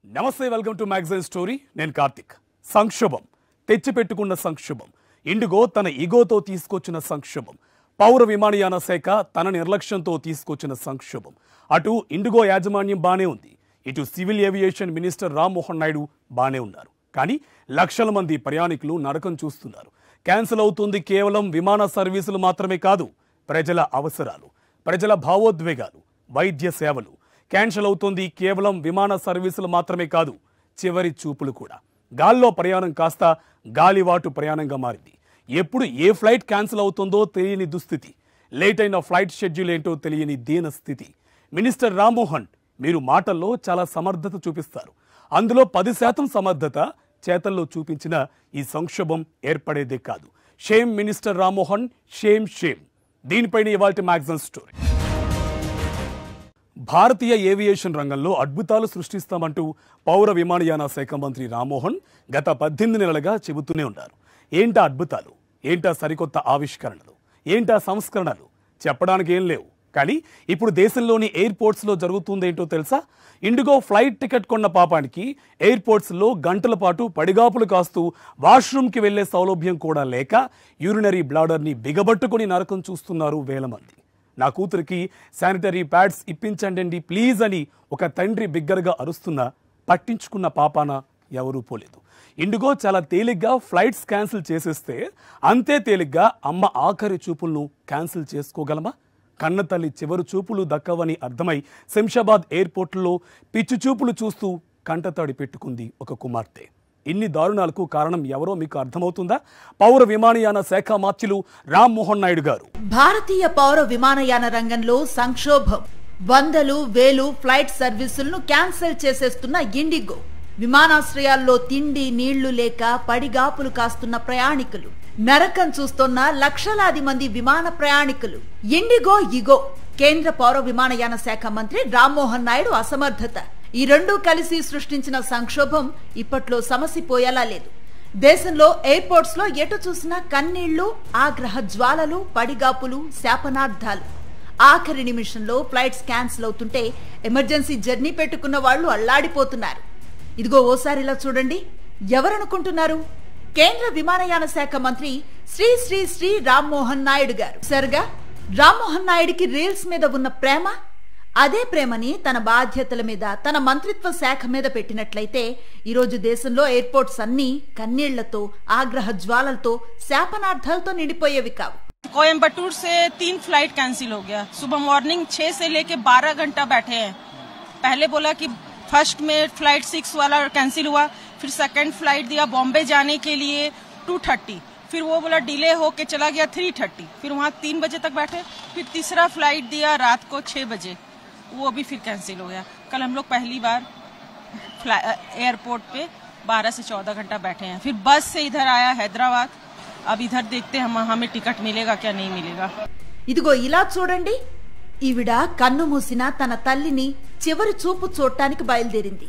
నమస్తే welcome to magazine story నేను కార్తిక్. సంక్షోభం తెచ్చిపెట్టుకున్న సంక్షోభం, ఇండిగో తన ఈగోతో తీసుకొచ్చిన సంక్షోభం, పౌర విమానయాన శాఖ తన నిర్లక్ష్యంతో తీసుకొచ్చిన సంక్షోభం. అటు ఇండిగో యాజమాన్యం బానే ఉంది, ఇటు civil aviation minister Rammohan Naidu బానే ఉన్నారు. కానీ లక్షల మంది ప్రయాణికులు నరకం చూస్తున్నారు. క్యాన్సిల్ అవుతుంది కేవలం విమాన సర్వీసులు మాత్రమే కాదు, ప్రజల అవసరాలు, ప్రజల భావోద్వేగాలు, వైద్య సేవలు. క్యాన్సిల్ అవుతుంది కేవలం విమాన సర్వీసులు మాత్రమే కాదు, చివరి చూపులు కూడా. గాల్లో ప్రయాణం కాస్త గాలివాటు ప్రయాణంగా మారింది. ఎప్పుడు ఏ ఫ్లైట్ క్యాన్సిల్ అవుతుందో తెలియని దుస్థితి, లేట్ అయిన ఫ్లైట్ షెడ్యూల్ ఏంటో తెలియని దీన స్థితి. మినిస్టర్ రామ్మోహన్, మీరు మాటల్లో చాలా సమర్థత చూపిస్తారు, అందులో 10% సమర్థత చేతల్లో చూపించిన ఈ సంక్షోభం ఏర్పడేదే కాదు. Shame minister Rammohan, shame shame. దీనిపైన ఇవాల్టి మ్యాగజైన్ స్టోరీ. భారతీయ ఏవియేషన్ రంగంలో అద్భుతాలు సృష్టిస్తామంటూ పౌర విమానయాన శాఖ మంత్రి రామ్మోహన్ గత 18 నెలలుగా చెబుతూనే ఉన్నారు. ఏంటా అద్భుతాలు, ఏంటా సరికొత్త ఆవిష్కరణలు, ఏంటా సంస్కరణలు? చెప్పడానికి ఏం లేవు. కానీ ఇప్పుడు దేశంలోని ఎయిర్పోర్ట్స్లో జరుగుతుందేంటో తెలుసా? ఇండిగో ఫ్లైట్ టికెట్ కొన్న పాపానికి ఎయిర్పోర్ట్స్లో గంటల పాటు పడిగాపులు కాస్తూ వాష్రూమ్కి వెళ్లే సౌలభ్యం కూడా లేక యూరినరీ బ్లాడర్ని బిగబట్టుకుని నరకం చూస్తున్నారు వేల మంది. నా కూతురికి శానిటరీ ప్యాడ్స్ ఇప్పించండి ప్లీజ్ అని ఒక తండ్రి బిగ్గరగా అరుస్తున్నా పట్టించుకున్న పాపాన ఎవరూ పోలేదు. ఇండిగో చాలా తేలిగ్గా ఫ్లైట్స్ క్యాన్సిల్ చేసేస్తే అంతే తేలిగ్గా అమ్మ ఆఖరి చూపులను క్యాన్సిల్ చేసుకోగలమా? కన్న తల్లి చివరి చూపులు దక్కవని అర్థమై శంషాబాద్ ఎయిర్పోర్ట్లో పిచ్చి చూపులు చూస్తూ కంటతడి పెట్టుకుంది ఒక కుమార్తె. ఇన్ని దారుణాలకు కారణం ఎవరో మీకు అర్థమవుతుందా? పౌర విమానయాన శాఖ మంత్రులు రామ్మోహన్ నాయుడు గారు. భారతీయ పౌర విమానయాన రంగంలో సంక్షోభం. వందలు వేలు ఫ్లైట్ సర్వీసులను క్యాన్సిల్ చేసేస్తున్న ఇండిగో, విమానాశ్రయాల్లో తిండి నీళ్లు లేక పడిగాపులు కాస్తున్న ప్రయాణికులు, నరకం చూస్తున్న లక్షలాది మంది విమాన ప్రయాణికులు. ఇండిగో ఇగో. కేంద్ర పౌర విమానయాన శాఖ మంత్రి రామ్మోహన్ నాయుడు అసమర్థత, ఈ రెండూ కలిసి సృష్టించిన సంక్షోభం ఇప్పట్లో సమసిపోయేలా లేదు. దేశంలో ఎయిర్పోర్ట్స్ లో ఎటు చూసినా కన్నీళ్లు, ఆగ్రహ జ్వాలలు, పడిగాపులు, శాపనార్థాలు. ఆఖరి నిమిషంలో ఫ్లైట్స్ క్యాన్సిల్ అవుతుంటే ఎమర్జెన్సీ జర్నీ పెట్టుకున్న వాళ్లు అల్లాడిపోతున్నారు. ఇదిగో ఓసారి ఇలా చూడండి. ఎవరనుకుంటున్నారు? కేంద్ర విమానయాన శాఖ మంత్రి శ్రీ శ్రీ శ్రీ రామ్మోహన్ నాయుడు గారు. సరిగా రామ్మోహన్ నాయుడికి రీల్స్ మీద ఉన్న ప్రేమ, అదే ప్రేమని తన బాధ్యతల మీద, తన మంత్రిత్వ శాఖ మీద పెట్టినట్లయితే ఈరోజు దేశంలో ఎయిర్పోర్ట్స్ అన్ని కన్నీళ్లతో, ఆగ్రహ జ్వాలలతో, శాపనార్థాలతో నిండిపోయేవి కావు. कोयम्बटूर से 3 फ्लाइट कैंसिल हो गया. सुबह मॉर्निंग 6 से लेके 12 घंटा बैठे हैं. पहले बोला कि फर्स्ट में फ्लाइट 6 वाला कैंसिल हुआ, फिर सेकंड फ्लाइट दिया बॉम्बे जाने के लिए 2:30, फिर वो बोला डिले होके चला गया 3:30, फिर वहाँ 3 बजे तक बैठे, फिर तीसरा फ्लाइट दिया रात को 6 बजे, वो भी फिर कैंसिल हो गया. कल हम लोग पहली बार एयरपोर्ट पे 12 से 14 घंटा बैठे हैं. फिर बस से इधर आया हैदराबाद. अब इधर देखते हैं हमें टिकट मिलेगा क्या नहीं मिलेगा. ఇదిగో ఇలా చూడండి. ఈవిడ కన్ను మూసిన తన తల్లిని చివరి చూపు చూడటానికి బయలుదేరింది.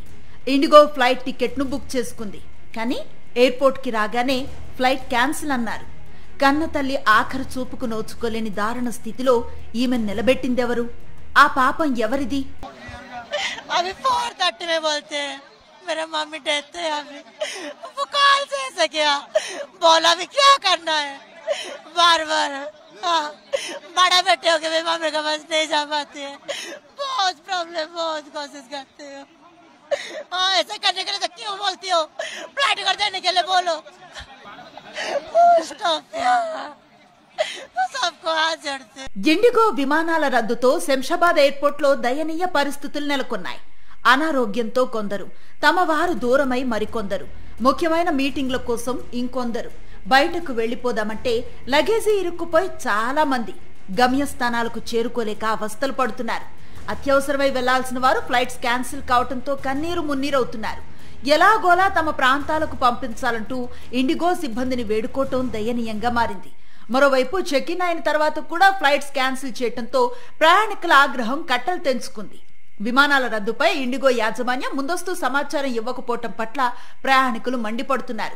ఇండిగో ఫ్లైట్ టికెట్ ను బుక్ చేసుకుంది. కానీ ఎయిర్పోర్ట్ కి రాగానే ఫ్లైట్ క్యాన్సిల్ అన్నారు. కన్న తల్లి ఆఖరి చూపుకు నోచుకోలేని దారుణ స్థితిలో ఈమె నిలబెట్టిందెవరు? ఆ పాపం ఎవరిది? अभी 4:30 में बोलते हैं मेरा मम्मी डेथ है. अभी वो कॉल से ऐसा क्या बोला, भी क्या करना है बार बार. बड़ा बेटे हो के भी मम्मी का बस नहीं जा पाती है. बहुत प्रॉब्लम, बहुत कोशिश करते हो. ऐसा करने के लिए तो क्यों बोलती हो? फ्लाइट कर देने के लिए बोलो. सबको हाथ जोड़ते. ఇండిగో విమానాల రద్దుతో శంషాబాద్ ఎయిర్పోర్ట్ లో దయనీయ పరిస్థితులు నెలకొన్నాయి. అనారోగ్యంతో కొందరు, తమ వారు దూరమై మరికొందరు, ముఖ్యమైన మీటింగ్ల కోసం ఇంకొందరు, బయటకు వెళ్లిపోదామంటే లగేజీ ఇరుక్కుపోయి చాలా మంది గమ్యస్థానాలకు చేరుకోలేక అవస్థలు పడుతున్నారు. అత్యవసరమై వెళ్లాల్సిన వారు ఫ్లైట్స్ క్యాన్సిల్ కావడంతో కన్నీరు మున్నీరవుతున్నారు. ఎలాగోలా తమ ప్రాంతాలకు పంపించాలంటూ ఇండిగో సిబ్బందిని వేడుకోవటం దయనీయంగా మారింది. మరోవైపు చెక్ ఇన్ అయిన తర్వాత కూడా ఫ్లైట్స్ క్యాన్సిల్ చేయడంతో ప్రయాణికుల ఆగ్రహం కట్టలు తెంచుకుంది. విమానాల రద్దుపై ఇండిగో యాజమాన్యం ముందస్తు సమాచారం ఇవ్వకపోవటం పట్ల ప్రయాణికులు మండిపడుతున్నారు.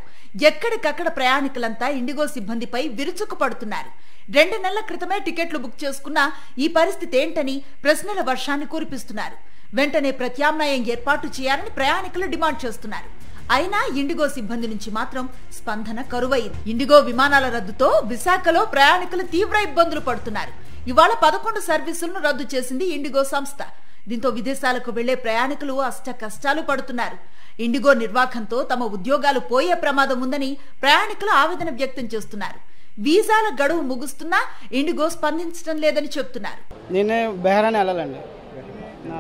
ఎక్కడికక్కడ ప్రయాణికులంతా ఇండిగో సిబ్బందిపై విరుచుకుపడుతున్నారు. 2 నెలల క్రితమే టికెట్లు బుక్ చేసుకున్న ఈ పరిస్థితి ఏంటని ప్రశ్నల వర్షాన్ని కురిపిస్తున్నారు. వెంటనే ప్రత్యామ్నాయం ఏర్పాటు చేయాలని ప్రయాణికులు డిమాండ్ చేస్తున్నారు. అయినా ఇండిగో సిబ్బంది నుంచి మాత్రం స్పందన కరువైంది. ఇండిగో విమానాల రద్దుతో విశాఖలో ప్రయాణికులు తీవ్ర ఇబ్బందులు పడుతున్నారు. ఇవాళ 11 సర్వీసులను రద్దు చేసింది ఇండిగో సంస్థ. దీంతో విదేశాలకు వెళ్లే ప్రయాణికులు అష్ట కష్టాలు పడుతున్నారు. ఇండిగో నిర్వాహకంతో తమ ఉద్యోగాలు పోయే ప్రమాదం ఉందని ప్రయాణికులు ఆవేదన వ్యక్తం చేస్తున్నారు. వీసాల గడువు ముగుస్తున్నా ఇండిగో స్పందించడం లేదని చెప్తున్నారు. నేనే బెహరాన్ వెళ్ళాలండి.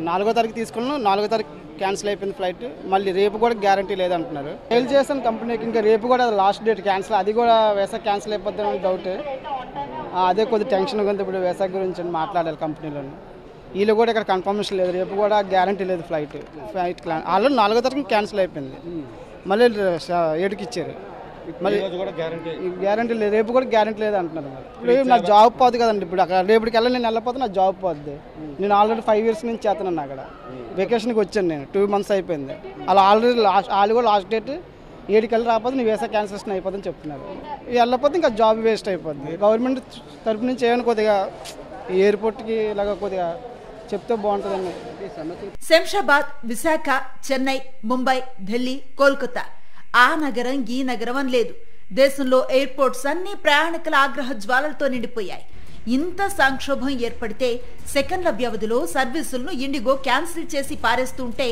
4వ తారీఖు తీసుకున్నాను, 4వ తారీఖు క్యాన్సిల్ అయిపోయింది ఫ్లైట్. మళ్ళీ రేపు కూడా గ్యారంటీ లేదంటున్నారు. ఫెయిల్ చేస్తాను కంపెనీకి, ఇంకా రేపు కూడా లాస్ట్ డేట్ క్యాన్సిల్, అది కూడా వేసా క్యాన్సిల్ అయిపోద్దని డౌట్. అదే కొద్దిగా టెన్షన్ ఉంది. ఇప్పుడు వేసా గురించి మాట్లాడాలి కంపెనీలో. వీళ్ళు కూడా ఇక్కడ కన్ఫర్మేషన్ లేదు, రేపు కూడా గ్యారంటీ లేదు ఫ్లైట్. ఆల్రెడీ 4వ తారీఖు క్యాన్సిల్ అయిపోయింది, మళ్ళీ 7కి ఇచ్చారు. మళ్ళీ గ్యారంటీ లేదు, రేపు కూడా గ్యారంటీ లేదు అంటున్నారు. ఇప్పుడు నా జాబ్ పోదు కదండి. ఇప్పుడు అక్కడ రేపటికి వెళ్ళి నేను వెళ్ళకపోతే నా జాబ్ పోద్ది. నేను ఆల్రెడీ 5 years నుంచి చేస్తున్నాను అక్కడ. వెకేషన్కి వచ్చాను నేను, 2 months అయిపోయింది. అలా ఆల్రెడీ వాళ్ళు కూడా లాస్ట్ డేట్ 7కి వెళ్ళి రాకపోతే నీ వీసా క్యాన్సిలేషన్ అయిపోతుందని చెప్తున్నారు. వెళ్ళకపోతే ఇంకా జాబ్ వేస్ట్ అయిపోద్ది. గవర్నమెంట్ తరపు నుంచి ఏమైనా కొద్దిగా ఎయిర్పోర్ట్కి ఇలాగ కొద్దిగా చెప్తే బాగుంటుందండి. శంషాబాద్, విశాఖ, చెన్నై, ముంబై, ఢిల్లీ, కోల్కతా, ఆ నగరం ఈ నగరం అని లేదు. దేశంలో ఎయిర్పోర్ట్స్ అన్ని ప్రయాణికుల ఆగ్రహ జ్వాలలతో నిండిపోయాయి. ఇంత సంక్షోభం ఏర్పడితే సెకండ్ల వ్యవధిలో సర్వీసులను ఇండిగో క్యాన్సిల్ చేసి పారేస్తుంటే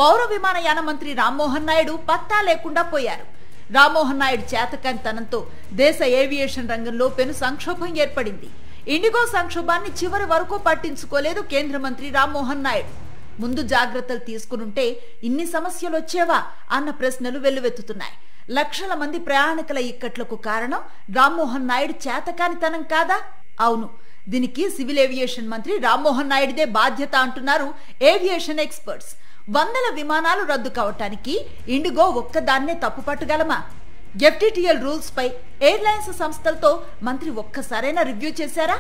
పౌర విమానయాన మంత్రి రామ్మోహన్ నాయుడు పత్తా లేకుండా పోయారు. రామ్మోహన్ నాయుడు చేతకానితనంతో దేశ ఏవియేషన్ రంగంలో పెను సంక్షోభం ఏర్పడింది. ఇండిగో సంక్షోభాన్ని చివరి వరకు పట్టించుకోలేదు కేంద్ర మంత్రి రామ్మోహన్ నాయుడు. ముందు జాగ్రత్తలు తీసుకునుంటే ఇన్ని సమస్యలు వచ్చేవా అన్న ప్రశ్నలు వెల్లువెత్తుతున్నాయి. లక్షల మంది ప్రయాణికుల ఇక్కట్లకు కారణం రామ్మోహన్ నాయుడు చేతకానితనం కాదా? అవును, దీనికి సివిల్ ఏవియేషన్ మంత్రి రామ్మోహన్ నాయుడుదే బాధ్యత అంటున్నారు ఏవియేషన్ ఎక్స్పర్ట్స్. వందల విమానాలు రద్దు కావటానికి ఇండిగో ఒక్కదాన్నే తప్పు పట్టగలమా? ఎఫ్టిటిఎల్ రూల్స్ పై ఎయిర్లైన్స్ సంస్థలతో మంత్రి ఒక్కసారైనా రివ్యూ చేశారా?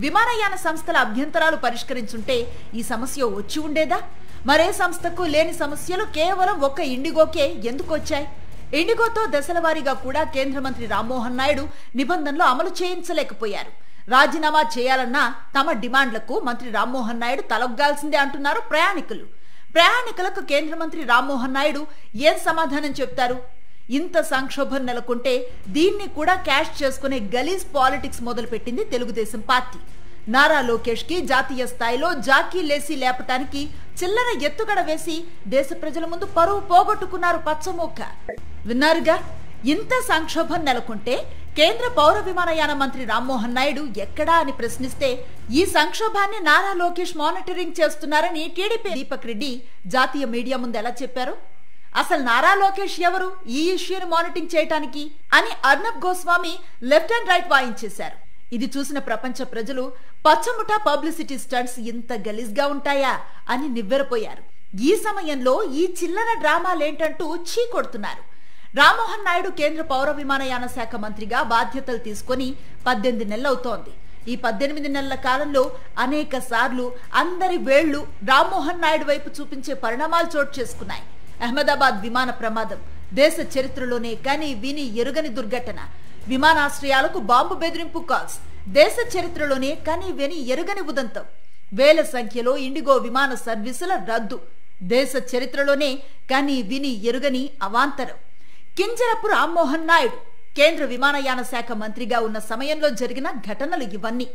విమానయాన సంస్థల అభ్యంతరాలు పరిష్కరించుంటే ఈ సమస్య వచ్చి ఉండేదా? మరే సంస్థకు లేని సమస్యలు కేవలం ఒక్క ఇండిగోకే ఎందుకు వచ్చాయి? ఇండిగోతో దశలవారీగా కూడా కేంద్ర మంత్రి రామ్మోహన్ నాయుడు నిబంధనలు అమలు చేయించలేకపోయారు. రాజీనామా చేయాలన్న తమ డిమాండ్లకు మంత్రి రామ్మోహన్ నాయుడు తలొగ్గాల్సిందే అంటున్నారు ప్రయాణికులు. ప్రయాణికులకు కేంద్ర మంత్రి రామ్మోహన్ నాయుడు ఏం సమాధానం చెప్తారు? ఇంత సంక్షోభం నెలకొంటే దీన్ని కూడా క్యాష్ చేసుకునే గలీజ్ పాలిటిక్స్ మొదలుపెట్టింది తెలుగుదేశం పార్టీ. నారా లోకేష్ కి జాతీయ స్థాయిలో జాకీ లేసి లేపటానికి చిల్లర ఎత్తుగడ వేసి దేశ ప్రజల ముందు పరువు పోగొట్టుకున్నారు పచ్చమొక్క. విన్నారుగా, ఇంత సంక్షోభం నెలకొంటే కేంద్ర పౌర విమానయాన మంత్రి రామ్మోహన్ నాయుడు ఎక్కడా అని ప్రశ్నిస్తే ఈ సంక్షోభాన్ని నారా లోకేష్ మానిటరింగ్ చేస్తున్నారని టీడీపీ దీపక్ రెడ్డి జాతీయ మీడియా ముందు ఎలా చెప్పారు? అసలు నారా లోకేష్ ఎవరు ఈ ఇష్యూని మానిటరింగ్ చేయటానికి అని Arnab Goswami left and right వాయించేశారు. ఇది చూసిన ప్రపంచ ప్రజలు పచ్చముఠా పబ్లిసిటీ స్టంట్స్ ఇంత గలీజ్గా ఉంటాయా అని నివ్వెరపోయారు. ఈ సమయంలో ఈ చిల్లర డ్రామాలేంటంటూ చీ కొడుతున్నారు. రామ్మోహన్ నాయుడు కేంద్ర పౌర విమానయాన శాఖ మంత్రిగా బాధ్యతలు తీసుకుని 18 నెలలవుతోంది. ఈ 18 నెలల కాలంలో అనేక సార్లు అందరి వేళ్లు రామ్మోహన్ నాయుడు వైపు చూపించే పరిణామాలు చోటు చేసుకున్నాయి. అహ్మదాబాద్ విమాన ప్రమాదం దేశ చరిత్రలోనే కానీ విని ఎరుగని దుర్ఘటన. విమానాశ్రయాలకు బాంబు బెదిరింపు కాల్స్ దేశ చరిత్రలోనే కానీ విని ఎరుగని ఉదంతం. వేల సంఖ్యలో ఇండిగో విమాన సర్వీసుల రద్దు దేశ చరిత్రలోనే కానీ విని ఎరుగని అవాంతరం. కింజరపు రామ్మోహన్ నాయుడు కేంద్ర విమానయాన శాఖ మంత్రిగా ఉన్న సమయంలో జరిగిన ఘటనలు ఇవన్నీ.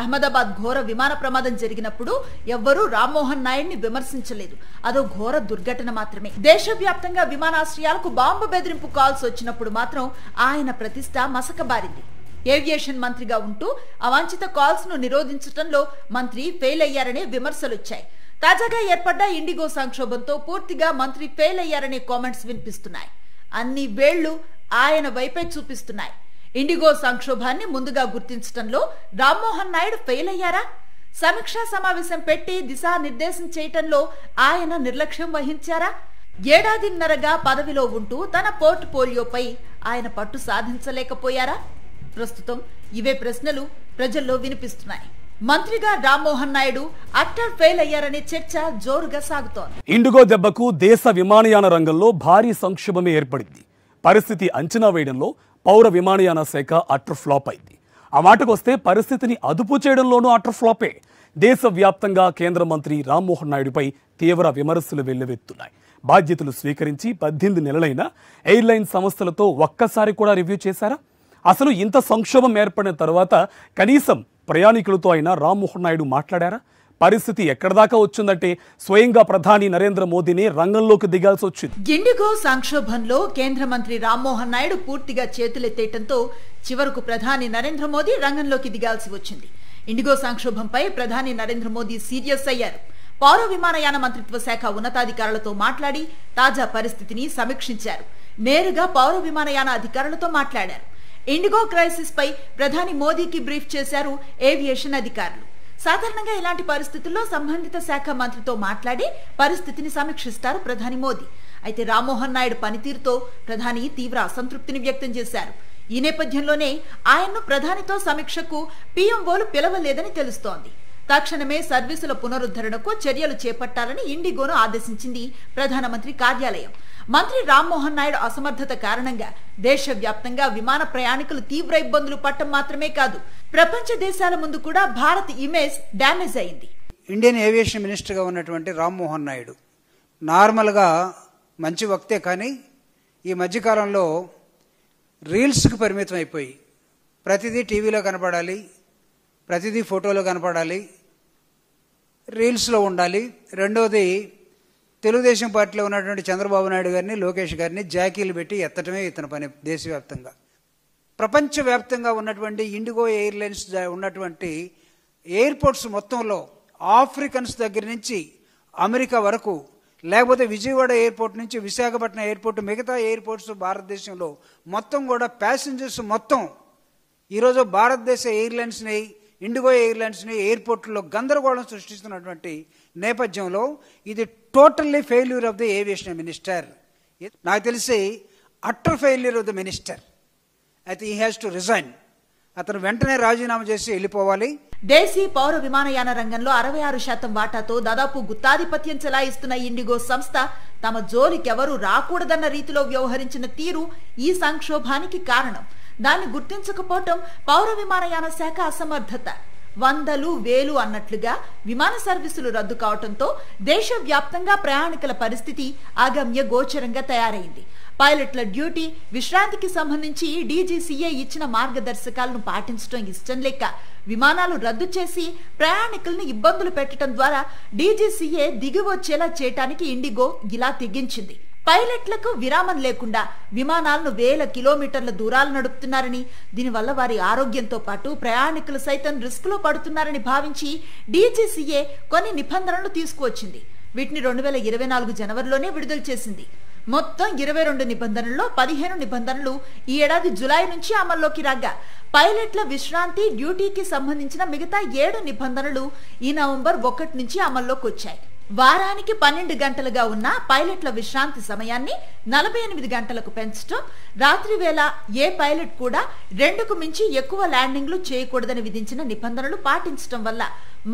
అహ్మదాబాద్ ఘోర విమాన ప్రమాదం జరిగినప్పుడు ఎవ్వరూ రామ్మోహన్ నాయుడిని విమర్శించలేదు. అదో ఘోర దుర్ఘటన మాత్రమే. దేశవ్యాప్తంగా విమానాశ్రయాలకు బాంబు బెదిరింపు కాల్స్ వచ్చినప్పుడు మాత్రం ఆయన ప్రతిష్ట మసకబారింది. ఏవియేషన్ మంత్రిగా ఉంటూ అవాంఛిత కాల్స్ ను నిరోధించడంలో మంత్రి ఫెయిల్ అయ్యారనే విమర్శలొచ్చాయి. తాజాగా ఏర్పడ్డ ఇండిగో సంక్షోభంతో పూర్తిగా మంత్రి ఫెయిల్ అయ్యారనే కామెంట్స్ వినిపిస్తున్నాయి. అన్ని వేళ్లు ఆయన వైపే చూపిస్తున్నాయి. ఇండిగో సంక్షోభాన్ని ముందుగా గుర్తించడంలో రామ్మోహన్ నాయుడు ఫెయిల్ అయ్యారా? సమీక్షా సమావేశం పెట్టి దిశానిర్దేశం చేయటంలో ఆయన నిర్లక్ష్యం వహించారా? ఏడాదిన్నరగా పదవిలో ఉంటూ తన పోర్ట్ఫోలియోపై ఆయన పట్టు సాధించలేకపోయారా? ప్రస్తుతం ఇవే ప్రశ్నలు ప్రజల్లో వినిపిస్తున్నాయి. మంత్రిగా రామ్మోహన్ నాయుడు అట్టర్ ఫెయిల్ అయ్యారనే చర్చ జోరుగా సాగుతోంది. ఇండిగో దెబ్బకు దేశ విమానయాన రంగంలో భారీ సంక్షోభమే ఏర్పడింది. పరిస్థితి అంచనా వేయడంలో పౌర విమానయాన శాఖ అట్టర్ ఫ్లాప్ అయింది. ఆ మాటకొస్తే పరిస్థితిని అదుపు చేయడంలోనూ అట్టర్ ఫ్లాపే. దేశవ్యాప్తంగా కేంద్ర మంత్రి రామ్మోహన్ నాయుడుపై తీవ్ర విమర్శలు వెల్లువెత్తున్నాయి. బాధ్యతలు స్వీకరించి 18 నెలలైన ఎయిర్లైన్ సంస్థలతో ఒక్కసారి కూడా రివ్యూ చేశారా? అసలు ఇంత సంక్షోభం ఏర్పడిన తర్వాత కనీసం ప్రయాణికులతో అయినా రామ్మోహన్ నాయుడు మాట్లాడారా? పరిస్థితి ఎక్కడిదాకా వచ్చిందంటే స్వయంగా ప్రధాని నరేంద్ర మోదీనే రంగంలోకి దిగాల్సి వచ్చింది. ఇండిగో సంక్షోభంలో కేంద్ర మంత్రి రామ్మోహన్ నాయుడు పూర్తిగా చేతులెత్తేయడంతో చివరకు ప్రధాని నరేంద్ర మోదీ రంగంలోకి దిగాల్సి వచ్చింది. ఇండిగో సంక్షోభంపై ప్రధాని నరేంద్ర మోదీ సీరియస్ అయ్యారు. పౌర విమానయాన మంత్రిత్వ శాఖ ఉన్నతాధికారులతో మాట్లాడి తాజా పరిస్థితిని సమీక్షించారు. నేరుగా పౌర విమానయాన అధికారులతో మాట్లాడారు. ఇండిగో క్రైసిస్ పై ప్రధాని మోదీకి బ్రీఫ్ చేశారు ఏవియేషన్ అధికారులు. సాధారణంగా ఇలాంటి పరిస్థితుల్లో సంబంధిత శాఖ మంత్రితో మాట్లాడి పరిస్థితిని సమీక్షిస్తారు ప్రధాని మోదీ. అయితే రామ్మోహన్ నాయుడు పనితీరుతో ప్రధాని తీవ్ర అసంతృప్తిని వ్యక్తం చేశారు. ఈ నేపథ్యంలోనే ఆయన్ను ప్రధానితో సమీక్షకు పీఎంఓలు పిలవలేదని తెలుస్తోంది. తక్షణమే సర్వీసుల పునరుద్ధరణకు చర్యలు చేపట్టాలని ఇండిగోను ఆదేశించింది ప్రధానమంత్రి కార్యాలయం. మంత్రి రామ్మోహన్ నాయుడు అసమర్థత కారణంగా దేశవ్యాప్తంగా విమాన ప్రయాణికులు తీవ్ర ఇబ్బందులు పడటం మాత్రమే కాదు, ప్రపంచ దేశాల ముందు కూడా భారత్ ఇమేజ్ డ్యామేజ్ అయింది. ఇండియన్ ఏవియేషన్ మినిస్టర్గా ఉన్నటువంటి రామ్మోహన్ నాయుడు నార్మల్గా మంచి వక్తే, కానీ ఈ మధ్యకాలంలో రీల్స్కి పరిమితం అయిపోయి ప్రతిదీ టీవీలో కనపడాలి, ప్రతిదీ ఫోటోలో కనపడాలి, రీల్స్లో ఉండాలి. రెండోది, తెలుగుదేశం పార్టీలో ఉన్నటువంటి చంద్రబాబు నాయుడు గారిని, లోకేష్ గారిని జాకీలు పెట్టి ఎత్తటమే ఇతని పని. దేశవ్యాప్తంగా ప్రపంచవ్యాప్తంగా ఉన్నటువంటి ఇండిగో ఎయిర్లైన్స్ ఉన్నటువంటి ఎయిర్పోర్ట్స్ మొత్తంలో ఆఫ్రికన్స్ దగ్గర నుంచి అమెరికా వరకు, లేకపోతే విజయవాడ ఎయిర్పోర్ట్ నుంచి విశాఖపట్నం ఎయిర్పోర్ట్, మిగతా ఎయిర్పోర్ట్స్ భారతదేశంలో మొత్తం కూడా ప్యాసింజర్స్ మొత్తం ఈరోజు భారతదేశ ఎయిర్లైన్స్ని, ఇండిగో ఎయిర్లైన్స్ని ఎయిర్పోర్ట్లో గందరగోళం సృష్టిస్తున్నటువంటి నేపథ్యంలో ఇది totally failure of the aviation minister. నాకు తెలిసి utter failure of the minister. అయితే హీ హ్యాస్ టు రిజైన్. అతను వెంటనే రాజీనామా చేసి వెళ్ళిపోవాలి. దేశీ పౌర విమానయాన రంగంలో 66% వాటాతో దాదాపు గుత్తాధిపత్యం చెలాయిస్తున్న ఇండిగో సంస్థ తమ జోలికెవరూ రాకూడదన్న రీతిలో వ్యవహరించిన తీరు ఈ సంక్షోభానికి కారణం. దాన్ని గుర్తించకపోవటం పౌర విమానయాన శాఖ అసమర్థత. 100,000 అన్నట్లుగా విమాన సర్వీసులు రద్దు కావడంతో దేశవ్యాప్తంగా ప్రయాణికుల పరిస్థితి అగమ్య గోచరంగా తయారైంది. పైలట్ల డ్యూటీ, విశ్రాంతికి సంబంధించి డీజీసీఏ ఇచ్చిన మార్గదర్శకాలను పాటించడం ఇష్టం లేక విమానాలు రద్దు చేసి ప్రయాణికులను ఇబ్బందులు పెట్టడం ద్వారా డీజీసీఏ దిగివచ్చేలా చేయటానికి ఇండిగో ఇలా తెగించింది. పైలట్లకు విరామం లేకుండా విమానాలను 1000 కిలోమీటర్ల దూరాలు నడుపుతున్నారని, దీనివల్ల వారి ఆరోగ్యంతో పాటు ప్రయాణికులు సైతం రిస్క్ లో పడుతున్నారని భావించి డీజీసీఏ కొన్ని నిబంధనలు తీసుకువచ్చింది. వీటిని 2024 జనవరిలోనే విడుదల చేసింది. మొత్తం 22 నిబంధనల్లో 15 నిబంధనలు ఈ ఏడాది జులై నుంచి అమల్లోకి రాగా, పైలట్ల విశ్రాంతి, డ్యూటీకి సంబంధించిన మిగతా 7 నిబంధనలు ఈ నవంబర్ 1 నుంచి అమల్లోకి వచ్చాయి. వారానికి 12 గంటలుగా ఉన్న పైలట్ల విశ్రాంతి సమయాన్ని 48 గంటలకు పెంచడం, రాత్రి వేళ ఏ పైలట్ కూడా 2కు మించి ఎక్కువ ల్యాండింగ్లు చేయకూడదని విధించిన నిబంధనలు పాటించడం వల్ల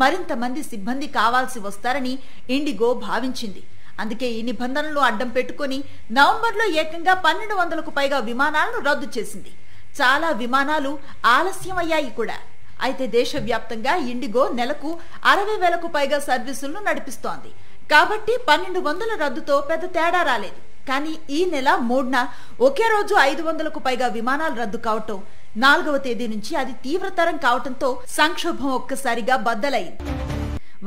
మరింత మంది సిబ్బంది కావాల్సి వస్తారని ఇండిగో భావించింది. అందుకే ఈ నిబంధనలు అడ్డం పెట్టుకుని నవంబర్లో ఏకంగా 1200కు పైగా విమానాలను రద్దు చేసింది. చాలా విమానాలు ఆలస్యం అయ్యాయి కూడా. అయితే దేశవ్యాప్తంగా ఇండిగో నెలకు 60,000కు పైగా సర్వీసులను నడిపిస్తోంది. కాబట్టి 1200 రద్దుతో పెద్ద తేడా రాలేదు. కానీ ఈ నెల 3న ఒకే రోజు 500కు పైగా విమానాలు రద్దు కావటం, 4వ తేదీ నుంచి అది తీవ్రతరం కావటంతో సంక్షోభం ఒక్కసారిగా బద్దలైంది.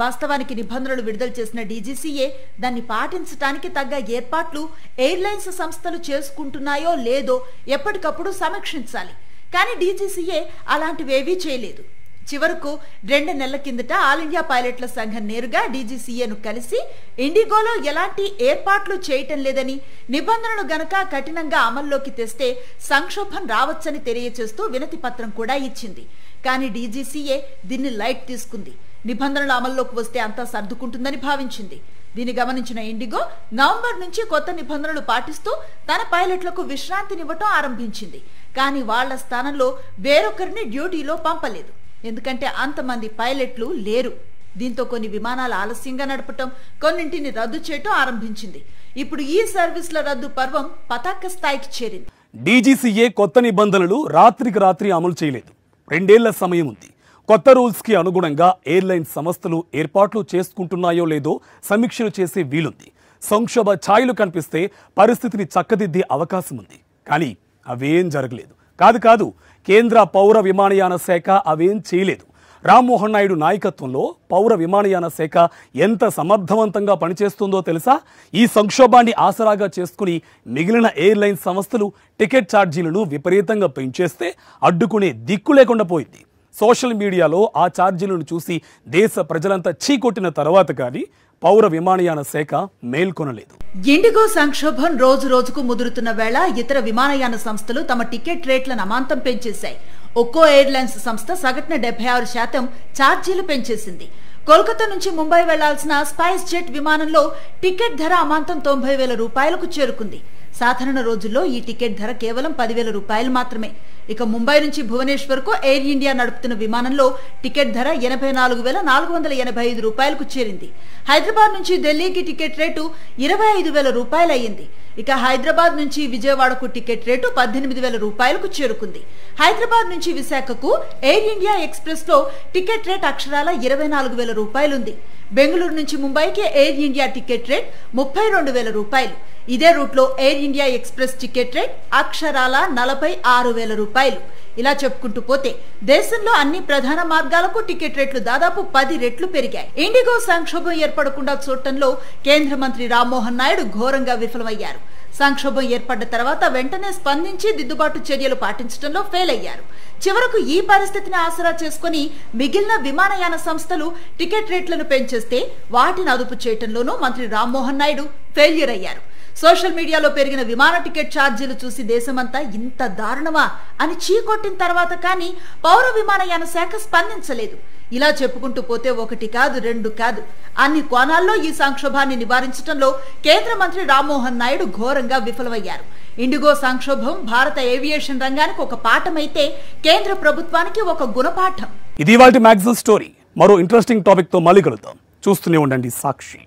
వాస్తవానికి నిబంధనలు విడుదల చేసిన డీజీసీఏ దాన్ని పాటించడానికి తగ్గ ఏర్పాట్లు ఎయిర్లైన్స్ సంస్థలు చేసుకుంటున్నాయో లేదో ఎప్పటికప్పుడు సమీక్షించాలి. కానీ డీజీసీఏ అలాంటివేవీ చేయలేదు. చివరకు 2 నెలల కిందట ఆల్ ఇండియా పైలట్ల సంఘం నేరుగా డీజీసీఏను కలిసి ఇండిగోలో ఎలాంటి ఏర్పాట్లు చేయటం లేదని, నిబంధనలు గనక కఠినంగా అమల్లోకి తెస్తే సంక్షోభం రావచ్చని తెలియచేస్తూ వినతి పత్రం కూడా ఇచ్చింది. కానీ డీజీసీఏ దీన్ని లైట్ తీసుకుంది. నిబంధనలు అమల్లోకి వస్తే అంతా సర్దుకుంటుందని భావించింది. దీన్ని గమనించిన ఇండిగో నవంబర్ నుంచి కొత్త నిబంధనలు పాటిస్తూ తన పైలట్లకు విశ్రాంతినివ్వటం ఆరంభించింది. కానీ వాళ్ల స్థానంలో వేరొకరిని డ్యూటీలో పంపలేదు. ఎందుకంటే అంతమంది పైలట్లు లేరు. దీంతో కొన్ని విమానాలు ఆలస్యంగా నడపటం, కొన్నింటిని రద్దు చేయటం ఆరంభించింది. ఇప్పుడు ఈ సర్వీసుల రద్దు పర్వం పతాక స్థాయికి చేరింది. డీజీసీఏ కొత్త నిబంధనలు రాత్రికి రాత్రి అమలు చేయలేదు. 2 ఏళ్ల సమయం ఉంది. కొత్త రూల్స్ కి అనుగుణంగా ఎయిర్లైన్ సంస్థలు ఏర్పాట్లు చేసుకుంటున్నాయో లేదో సమీక్షలు చేసే వీలుంది. సంక్షోభ ఛాయలు కనిపిస్తే పరిస్థితిని చక్కదిద్దే అవకాశం ఉంది. కానీ అవేం జరగలేదు. కాదు కేంద్ర పౌర విమానయాన శాఖ అవేం చేయలేదు. రామ్మోహన్ నాయుడు నాయకత్వంలో పౌర విమానయాన శాఖ ఎంత సమర్థవంతంగా పనిచేస్తుందో తెలుసా? ఈ సంక్షోభాన్ని ఆసరాగా చేసుకుని మిగిలిన ఎయిర్లైన్ సంస్థలు టికెట్ ఛార్జీలను విపరీతంగా పెంచేస్తే అడ్డుకునే దిక్కు లేకుండా పోయింది. సోషల్ మీడియాలో ఆ ఛార్జీలను చూసి దేశ ప్రజలంతా చీకొట్టిన తర్వాత కానీ పౌర విమానయాన శాఖ మేల్కొనలేదు. ఇండిగో సంక్షోభం రోజు రోజుకు ముదురుతున్న వేళ ఇతర విమానయాన సంస్థలు తమ టికెట్ రేట్లను అమాంతం పెంచేశాయి. ఒక్కో ఎయిర్లైన్స్ సంస్థ సగటున 76% ఛార్జీలు పెంచేసింది. కోల్కతా నుంచి ముంబై వెళ్లాల్సిన స్పైస్ జెట్ విమానంలో టికెట్ ధర అమాంతం 90,000 రూపాయలకు చేరుకుంది. సాధారణ రోజుల్లో ఈ టికెట్ ధర కేవలం 10,000 రూపాయలు మాత్రమే. ఇక ముంబై నుంచి భువనేశ్వర్ కు ఎయిర్ ఇండియా నడుపుతున్న విమానంలో టికెట్ ధర 84,485 రూపాయలకు చేరింది. హైదరాబాద్ నుంచి ఢిల్లీకి టికెట్ రేటు 25,000 రూపాయలు అయ్యింది. ఇక హైదరాబాద్ నుంచి విజయవాడకు టికెట్ రేటు 18,000 రూపాయలకు చేరుకుంది. హైదరాబాద్ నుంచి విశాఖకు ఎయిర్ ఇండియా ఎక్స్ప్రెస్ లో టికెట్ రేట్ అక్షరాల 24,000 రూపాయలుంది. బెంగళూరు నుంచి ముంబైకి ఎయిర్ ఇండియా టికెట్ రేట్ 32,000 రూపాయలు. ఇదే రూట్ లో air India express ticket rate అక్షరాల 46,000 రూపాయలు. ఇలా చెప్పుకుంటూ పోతే దేశంలో అన్ని ప్రధాన మార్గాలకు టికెట్ రేట్లు దాదాపు 10 రెట్లు పెరిగాయి. ఇండిగో సంక్షోభం ఏర్పడకుండా చూడటంలో కేంద్ర మంత్రి రామ్మోహన్ నాయుడు ఘోరంగా విఫలమయ్యారు. సంక్షోభం ఏర్పడ్డ తర్వాత వెంటనే స్పందించి దిద్దుబాటు చర్యలు పాటించడంలో ఫెయిల్ అయ్యారు. చివరకు ఈ పరిస్థితిని ఆసరా చేసుకుని మిగిలిన విమానయాన సంస్థలు టికెట్ రేట్లను పెంచేస్తే వాటిని అదుపు చేయటంలోనూ మంత్రి రామ్మోహన్ నాయుడు ఫెయిల్యూర్ అయ్యారు. సోషల్ మీడియాలో పెరిగిన విమాన టికెట్ ఛార్జీలు చూసి దేశమంతా ఇంత దారుణమా అని చీకొట్టిన తర్వాత కానీ పౌర విమానయాన శాఖ స్పందించలేదు. ఇలా చెప్పుకుంటూ పోతే 1 కాదు 2 కాదు అన్ని కోణాల్లో ఈ సంక్షోభాన్ని నివారించడంలో కేంద్ర మంత్రి రామ్మోహన్ నాయుడు ఘోరంగా విఫలమయ్యారు. ఇండిగో సంక్షోభం భారత ఏవియేషన్ రంగానికి ఒక పాఠమైతే కేంద్ర ప్రభుత్వానికి ఒక గుణపాఠం. ఇది ఇవాల్టి మ్యాగజైన్ స్టోరీ. మరో ఇంట్రెస్టింగ్ టాపిక్ తో మళ్ళీ కలుద్దాం. చూస్తూనే ఉండండి సాక్షి.